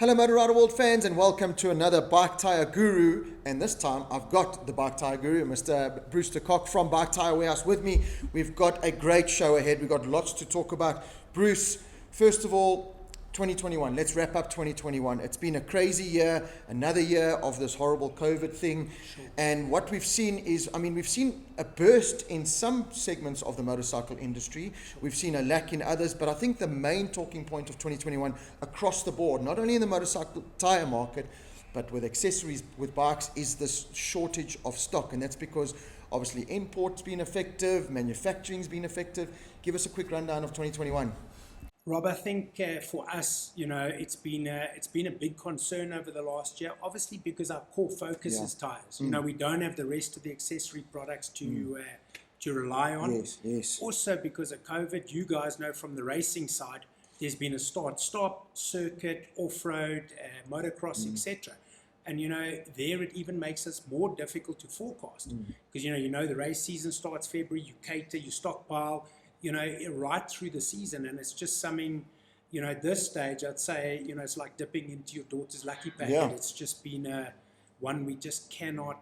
Hello Motor Rider World fans, and welcome to another Bike Tyre Guru. And this time I've got the Bike Tyre Guru, Mr. Bruce De Kock from Bike Tyre Warehouse with me. We've got a great show ahead. We've got lots to talk about. Bruce, first of all, 2021. Let's wrap up 2021. It's been a crazy year, another year of this horrible COVID thing. Sure. And what we've seen is, we've seen a burst in some segments of the motorcycle industry. Sure. We've seen a lack in others, but I think the main talking point of 2021 across the board, not only in the motorcycle tire market, but with accessories, with bikes, is this shortage of stock. And that's because obviously import's been effective, manufacturing's been effective. Give us a quick rundown of 2021. Rob, I think for us, it's been a big concern over the last year. Obviously, because our core focus is tires. We don't have the rest of the accessory products to rely on. Yes. Also, because of COVID, you guys know from the racing side, there's been a start-stop circuit, off-road, motocross, etc. And there it even makes us more difficult to forecast because the race season starts February. You cater, you stockpile. Right through the season, and it's just something, at this stage, I'd say, it's like dipping into your daughter's lucky packet. Yeah. It's just been one we just cannot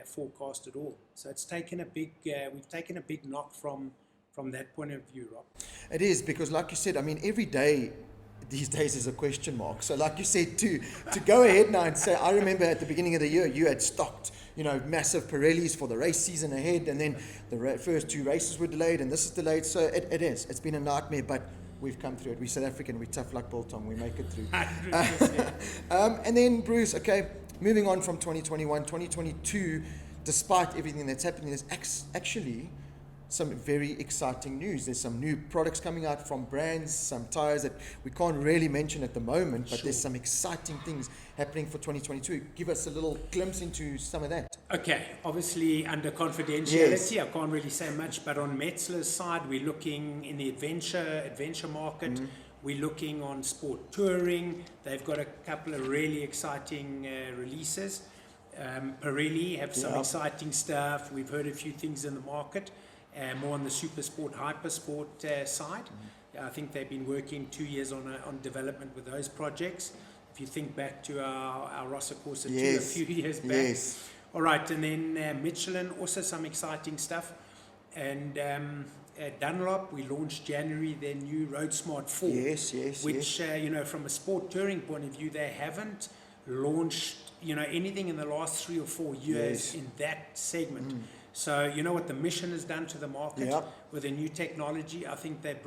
forecast at all. So it's taken we've taken a big knock from that point of view, Rob. It is, because like you said, every day these days is a question mark. So like you said, to go ahead now and say, I remember at the beginning of the year, you had stocked massive Pirellis for the race season ahead, and then the first two races were delayed, and this is delayed. So it's been a nightmare, but we've come through it. We're South African, we're tough like biltong, we make it through. 100%. And then Bruce, okay, moving on from 2021, 2022, despite everything that's happening, there's actually some very exciting news. There's some new products coming out from brands, some tires that we can't really mention at the moment, but There's some exciting things happening for 2022. Give us a little glimpse into some of that. Okay, obviously under confidentiality, I can't really say much, but on Metzler's side, we're looking in the adventure market. We're looking on sport touring. They've got a couple of really exciting releases. Pirelli have some exciting stuff. We've heard a few things in the market. More on the super sport, hyper sport side. I think they've been working 2 years on development with those projects. If you think back to our Rossa Corsa 2 a few years back. Yes. All right, and then Michelin, also some exciting stuff. And Dunlop, we launched January their new Road Smart 4. Yes. Which, from a sport touring point of view, they haven't launched, anything in the last 3 or 4 years in that segment. So what the Mission has done to the market with a new technology. I think they've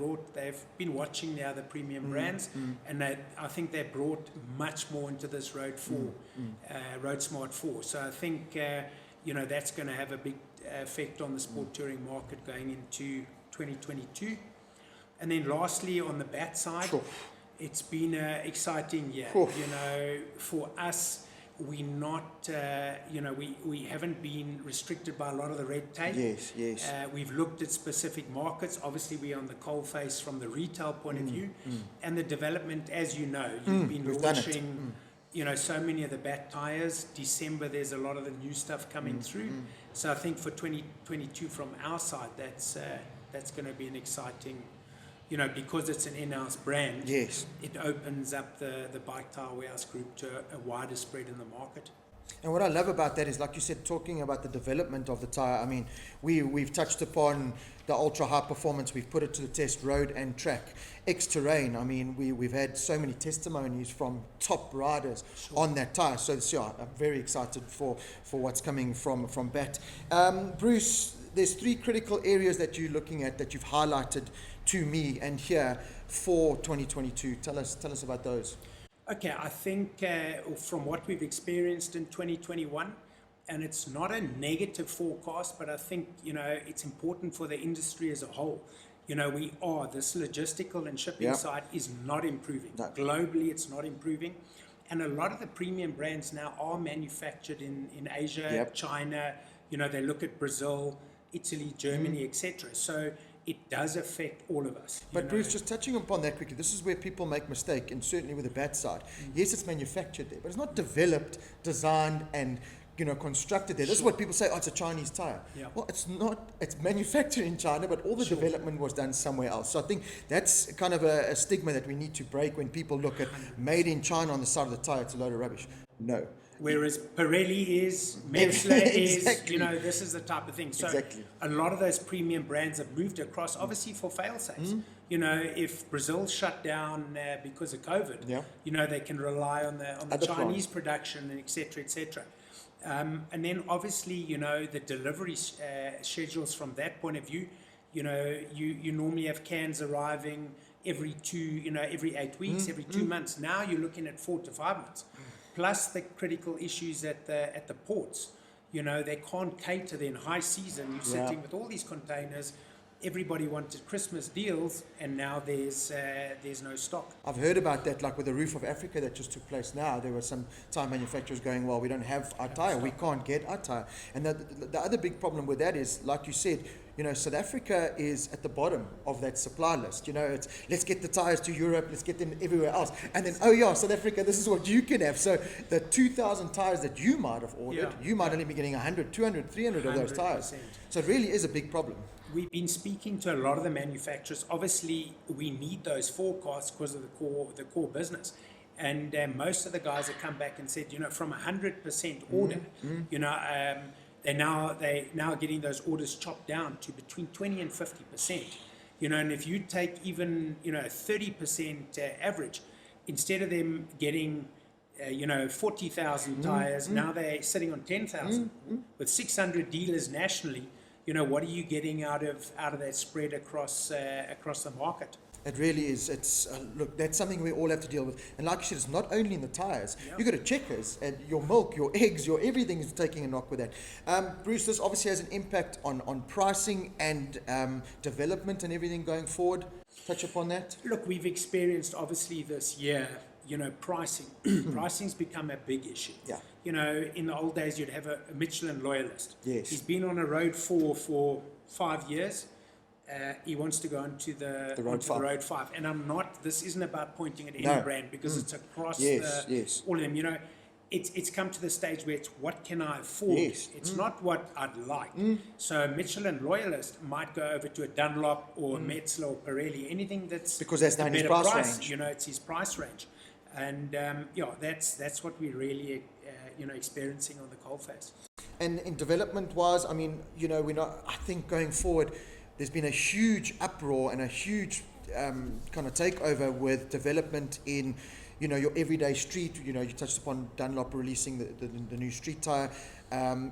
been watching the other premium brands, and I think they brought much more into this Road Smart 4. So I think that's going to have a big effect on the sport touring market going into 2022. And then lastly, on the BAT side, it's been an exciting year. For us, we're not, we haven't been restricted by a lot of the red tape. Yes. We've looked at specific markets. Obviously, we're on the coalface from the retail point of view. And the development, as you've been launching, so many of the BAT tires. December, there's a lot of the new stuff coming through. So I think for 2022 from our side, that's going to be an exciting, because it's an in-house brand, it opens up the Bike Tyre Warehouse group to a wider spread in the market. And what I love about that is, like you said, talking about the development of the tire. We've touched upon the ultra high performance. We've put it to the test, road and track, X-terrain. We've had so many testimonies from top riders on that tire. So I'm very excited for what's coming from BAT. Bruce, there's 3 critical areas that you're looking at that you've highlighted to me and here for 2022. Tell us about those. Okay, I think from what we've experienced in 2021, and it's not a negative forecast, but I think, it's important for the industry as a whole. This logistical and shipping side is not improving. No. Globally, it's not improving. And a lot of the premium brands now are manufactured in Asia, China, they look at Brazil, Italy, Germany, etc. So it does affect all of us. But Bruce, just touching upon that quickly, this is where people make mistake, and certainly with the BAT side. Yes, it's manufactured there, but it's not developed, designed, and constructed there. This is what people say, oh, it's a Chinese tire. Yeah. Well, it's not. It's manufactured in China, but all the development was done somewhere else. So I think that's kind of a stigma that we need to break when people look at made in China on the side of the tire. It's a load of rubbish. No. Whereas Pirelli is, Metsler Exactly. is, this is the type of thing. So a lot of those premium brands have moved across, obviously for fail-safes. If Brazil shut down because of COVID, they can rely on the Chinese production, and et cetera, et cetera. And then obviously, the delivery schedules from that point of view, you normally have cans arriving every 8 weeks, every 2 months. Now you're looking at 4 to 5 months. Plus the critical issues at the ports. They can't cater in high season. You're sitting with all these containers. Everybody wanted Christmas deals, and now there's no stock. I've heard about that, like with the Roof of Africa that just took place now. There were some tire manufacturers going, well, we don't have our tire. We can't get our tire. And the other big problem with that is, like you said, South Africa is at the bottom of that supply list. It's let's get the tires to Europe, let's get them everywhere else. And then, South Africa, this is what you can have. So the 2,000 tires that you might have ordered, you might only be getting 100, 200, 300 of those tires. So it really is a big problem. We've been speaking to a lot of the manufacturers. Obviously, we need those forecasts because of the core business. And most of the guys have come back and said, from 100% order, they're now getting those orders chopped down to between 20 and 50%. And if you take even 30% average, instead of them getting 40,000 tires, now they're sitting on 10,000 with 600 dealers nationally. What are you getting out of that spread across the market? It really is. It's look, that's something we all have to deal with. And like you said, it's not only in the tires. You got to checkers and your milk, your eggs, your everything is taking a knock with that. Bruce, this obviously has an impact on pricing and development and everything going forward. Touch upon that. Look, we've experienced obviously this year. Pricing. Pricing's become a big issue. Yeah. In the old days, you'd have a Michelin loyalist. Yes. He's been on a road for 5 years. He wants to go onto the road 5. And this isn't about pointing at any brand because it's across all of them. It's come to the stage where it's what can I afford? Yes. It's not what I'd like. So a Michelin loyalist might go over to a Dunlop or a Metsler or Pirelli, anything that's because that's not his price range. It's his price range. And that's what we're really experiencing on the coalface. And in development-wise, we're not. I think going forward, there's been a huge uproar and a huge kind of takeover with development in, your everyday street. You touched upon Dunlop releasing the new street tire,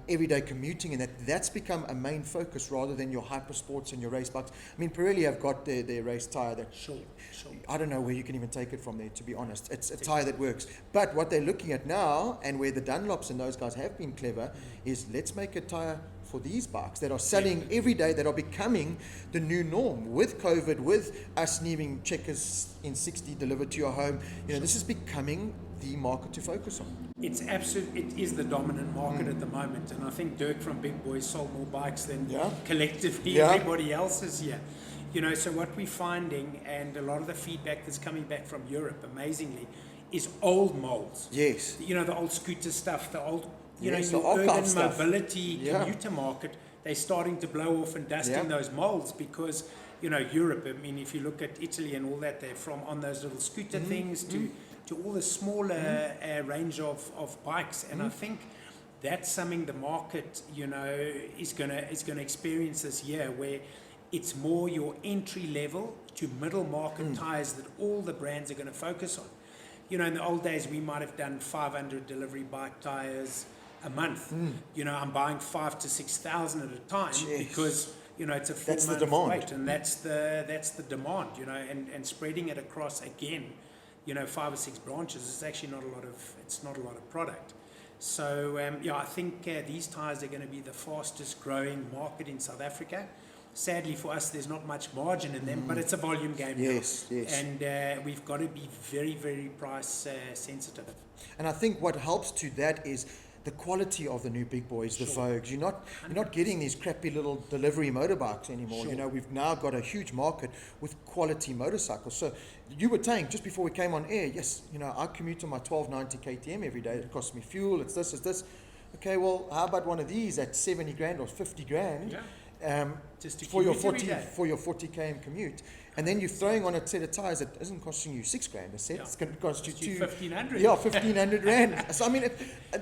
everyday commuting, and that's become a main focus rather than your hyper sports and your race bikes. Pirelli have got their race tire that sure. I don't know where you can even take it from there, to be honest. It's a tire that works. But what they're looking at now, and where the Dunlops and those guys have been clever, is let's make a tire for these bikes that are selling every day, that are becoming the new norm with COVID, with us needing checkers in 60 delivered to your home. This is becoming the market to focus on. It is the dominant market at the moment, and I think Dirk from Big Boys sold more bikes than collectively everybody else is here. So what we're finding, and a lot of the feedback that's coming back from Europe, amazingly, is old molds. Yes. The old scooter stuff, the old, the your urban stuff. mobility commuter market, they're starting to blow off and dusting those molds because, Europe, if you look at Italy and all that, they're from on those little scooter things to all the smaller range of bikes. And I think that's something the market, is gonna experience this year, where it's more your entry level to middle market tires that all the brands are going to focus on. In the old days, we might have done 500 delivery bike tires a month. I'm buying 5,000 to 6,000 at a time because it's a 4 month wait, and that's the demand. And spreading it across again, 5 or 6 branches is actually not a lot of product. So I think these tires are going to be the fastest growing market in South Africa. Sadly for us, there's not much margin in them, but it's a volume game now. Yes. And we've got to be very, very price sensitive. And I think what helps to that is the quality of the new big boys, the Vogues. You're not getting these crappy little delivery motorbikes anymore. We've now got a huge market with quality motorcycles. So you were saying just before we came on air, yes, I commute on my 1290 KTM every day. It costs me fuel. It's this. Okay, well, how about one of these at 70 grand or 50 grand? Just to For your commute every 40 day. 40 km commute, and then you're throwing on a set of tires that isn't costing you 6 grand a set. Yeah. It's going to cost you Cost you 1,500. 1,500 rand. So I mean,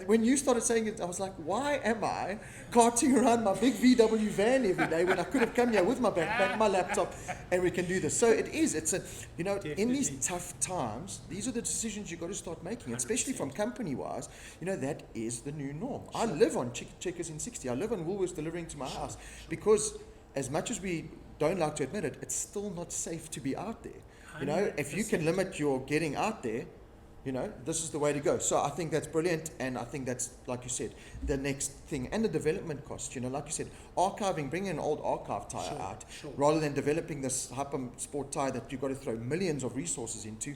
when you started saying it, I was like, why am I carting around my big VW van every day when I could have come here with my backpack, my laptop, and we can do this? So it's a, you know, in these Definitely. tough times, these are the decisions you've got to start making, especially from company wise. You know, that is the new norm. I live on Checkers in 60. I live on Woolworths delivering to my house because, as much as we don't like to admit it, it's still not safe to be out there. You know, if you can limit your getting out there, you know, this is the way to go. So I think that's brilliant, and I think that's, like you said, the next thing. And the development cost, you know, like you said, archiving, bringing an old archive tire out, rather than developing this hyper sport tire that you've got to throw millions of resources into,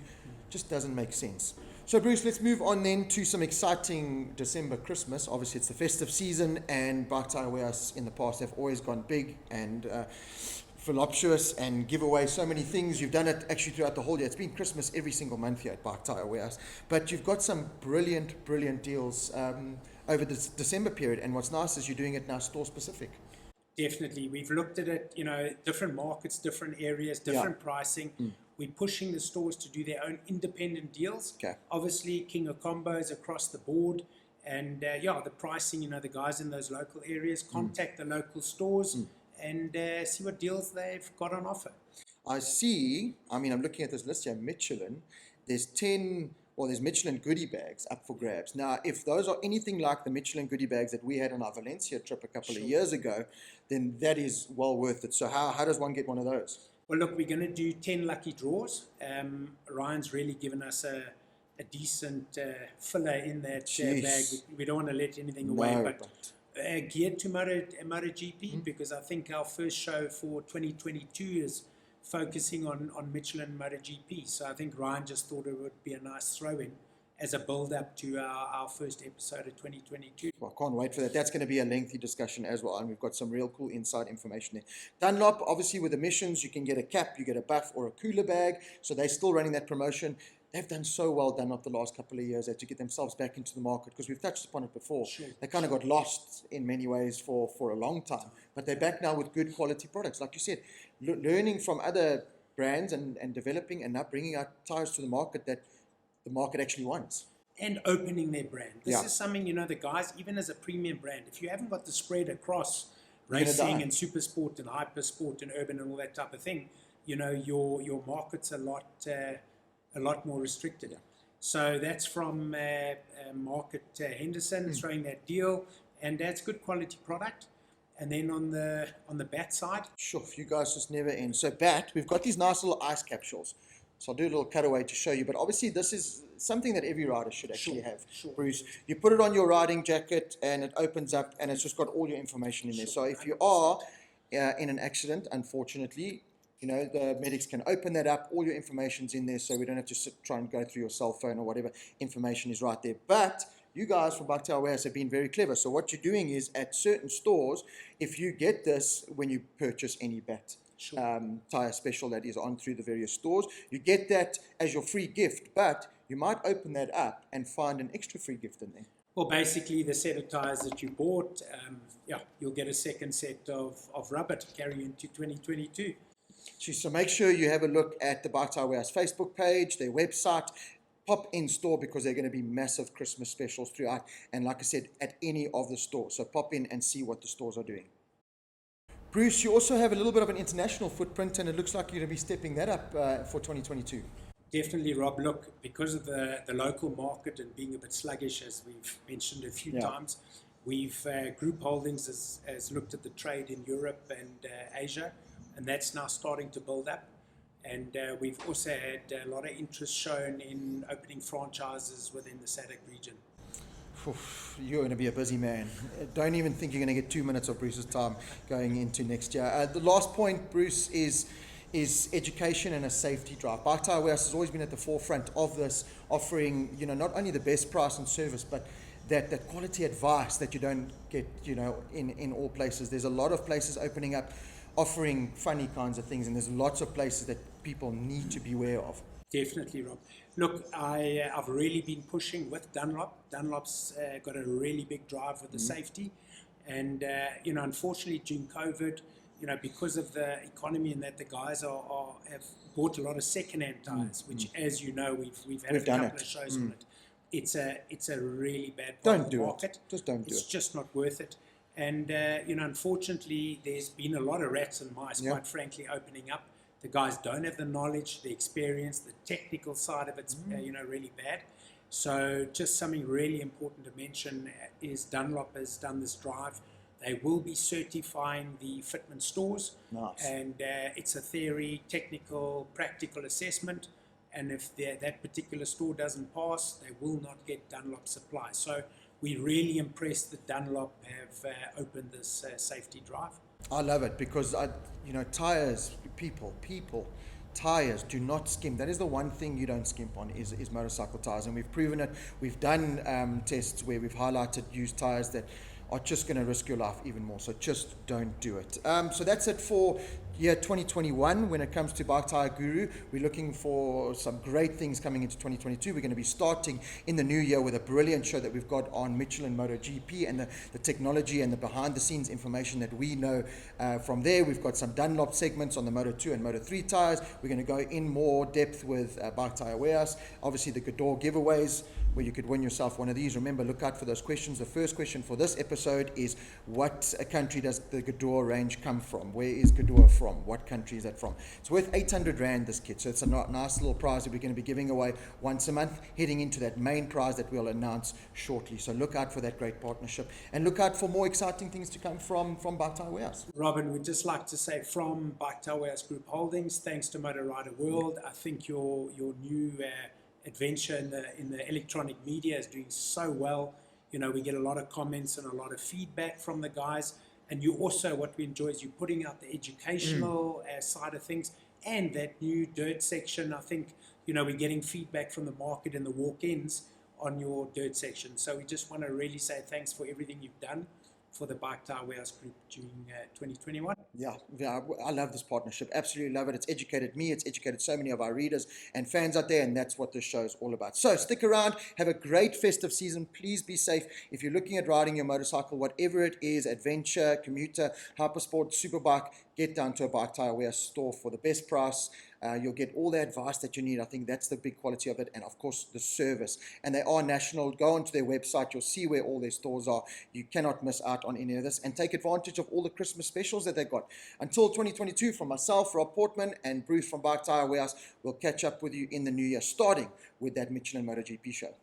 just doesn't make sense. So Bruce, let's move on then to some exciting December Christmas. Obviously it's the festive season, and Bike Tyre Warehouse in the past have always gone big and voluptuous and give away so many things. You've done it actually throughout the whole year. It's been Christmas every single month here at Bike Tyre Warehouse, but you've got some brilliant deals over this December period, and what's nice is you're doing it now store specific. Definitely. We've looked at it, you know, different markets, different areas, different pricing. We're pushing the stores to do their own independent deals. Okay. Obviously, king of combos across the board. And the pricing, you know, the guys in those local areas, contact the local stores and see what deals they've got on offer. I see, I mean, I'm looking at this list here, Michelin. There's there's Michelin goodie bags up for grabs. Now, if those are anything like the Michelin goodie bags that we had on our Valencia trip a couple of years ago, then that is well worth it. So how does one get one of those? Well, look, we're going to do 10 lucky draws. Ryan's really given us a decent filler in that bag. We don't want to let anything away, but geared to MotoGP, because I think our first show for 2022 is focusing on Michelin MotoGP. So I think Ryan just thought it would be a nice throw-in as a build-up to our first episode of 2022. Well, I can't wait for that. That's going to be a lengthy discussion as well, and we've got some real cool inside information there. Dunlop, obviously with emissions, you can get a cap, you get a buff or a cooler bag, so they're still running that promotion. They've done so well, Dunlop, the last couple of years to get themselves back into the market, because we've touched upon it before. They kind of got lost in many ways for a long time, but they're back now with good quality products. Like you said, learning from other brands and developing and now bringing out tires to the market that the market actually wants. And opening their brand. This is something, you know, the guys, even as a premium brand, if you haven't got the spread across racing and super sport and hyper sport and urban and all that type of thing, you know, your market's a lot more restricted. So that's from Market Henderson throwing that deal, and that's good quality product. And then on the bat side, sure, you guys just never end. So bat, we've got these nice little ice capsules. So I'll do a little cutaway to show you, but obviously this is something that every rider should actually have. Bruce, you put it on your riding jacket and it opens up and it's just got all your information in there. So if you are in an accident, unfortunately, you know, the medics can open that up, all your information's in there, so we don't have to try and go through your cell phone or whatever, information is right there. But you guys from Bike Tyre Warehouse have been very clever. So what you're doing is at certain stores, if you get this when you purchase any bat, tire special that is on through the various stores, you get that as your free gift, but you might open that up and find an extra free gift in there. Well, basically the set of tires that you bought, you'll get a second set of rubber to carry into 2022. So make sure you have a look at the Bike Tyre Warehouse Facebook page, their website, pop in store, because they're going to be massive Christmas specials throughout, and like I said, at any of the stores. So pop in and see what the stores are doing. Bruce, you also have a little bit of an international footprint, and it looks like you're going to be stepping that up for 2022. Definitely, Rob. Look, because of the local market and being a bit sluggish, as we've mentioned a few times, we've Group Holdings has looked at the trade in Europe and Asia, and that's now starting to build up. And we've also had a lot of interest shown in opening franchises within the SADC region. You're going to be a busy man. Don't even think you're going to get 2 minutes of Bruce's time going into next year. The last point, Bruce, is education and a safety drive. Bike Tyre Warehouse has always been at the forefront of this, offering, you know, not only the best price and service, but that quality advice that you don't get, you know, in all places. There's a lot of places opening up, offering funny kinds of things, and there's lots of places that people need to be aware of. Definitely, Rob. Look, I've really been pushing with Dunlop. Dunlop's got a really big drive with the safety. And, unfortunately, during COVID, because of the economy and that, the guys have bought a lot of second-hand tires, which, as you know, we've had We've a done couple it. of shows on it. It's a really bad part Don't of the do market. it. Just don't do It's it. just not worth it. And, unfortunately, there's been a lot of rats and mice, Yeah. quite frankly, opening up. The guys don't have the knowledge, the experience, the technical side of it's really bad. So just something really important to mention is Dunlop has done this drive. They will be certifying the fitment stores. Nice. And it's a theory, technical, practical assessment. And if that particular store doesn't pass, they will not get Dunlop supply. So we're really impressed that Dunlop have opened this safety drive. I love it because tires, tires do not skim. That is the one thing you don't skimp on is motorcycle tires, and we've proven it. We've done tests where we've highlighted used tires that are just going to risk your life even more. So just don't do it. So that's it for year 2021 when it comes to Bike Tyre Guru. We're looking for some great things coming into 2022. We're going to be starting in the new year with a brilliant show that we've got on Michelin MotoGP and the technology and the behind the scenes information that we know from there. We've got some Dunlop segments on the Moto 2 and Moto 3 tires. We're going to go in more depth with Bike Tyre Warehouse. Obviously the Gedore giveaways, where you could win yourself one of these. Remember, look out for those questions. The first question for this episode is, what country does the Gedore range come from? Where is Gedore from? What country is that from? It's worth 800 Rand, this kit. So it's a nice little prize that we're going to be giving away once a month, heading into that main prize that we'll announce shortly. So look out for that great partnership, and look out for more exciting things to come from Bike Tyre Warehouse. Robin, we'd just like to say from Bike Tyre Warehouse Group Holdings, thanks to Motor Rider World, I think your new adventure in the electronic media is doing so well. We get a lot of comments and a lot of feedback from the guys. And you also, what we enjoy is you putting out the educational side of things, and that new dirt section. I think, we're getting feedback from the market and the walk-ins on your dirt section. So we just want to really say thanks for everything you've done for the Bike Tyre Warehouse Group during 2021. Yeah, I love this partnership. Absolutely love it. It's educated me. It's educated so many of our readers and fans out there, and that's what this show is all about. So stick around. Have a great festive season. Please be safe. If you're looking at riding your motorcycle, whatever it is, adventure, commuter, hypersport, superbike, get down to a Bike Tyre Warehouse store for the best price. You'll get all the advice that you need. I think that's the big quality of it. And of course, the service. And they are national. Go onto their website. You'll see where all their stores are. You cannot miss out on any of this. And take advantage of all the Christmas specials that they've got. Until 2022, from myself, Rob Portman, and Bruce from Bike Tyre Warehouse, we'll catch up with you in the new year, starting with that Michelin MotoGP show.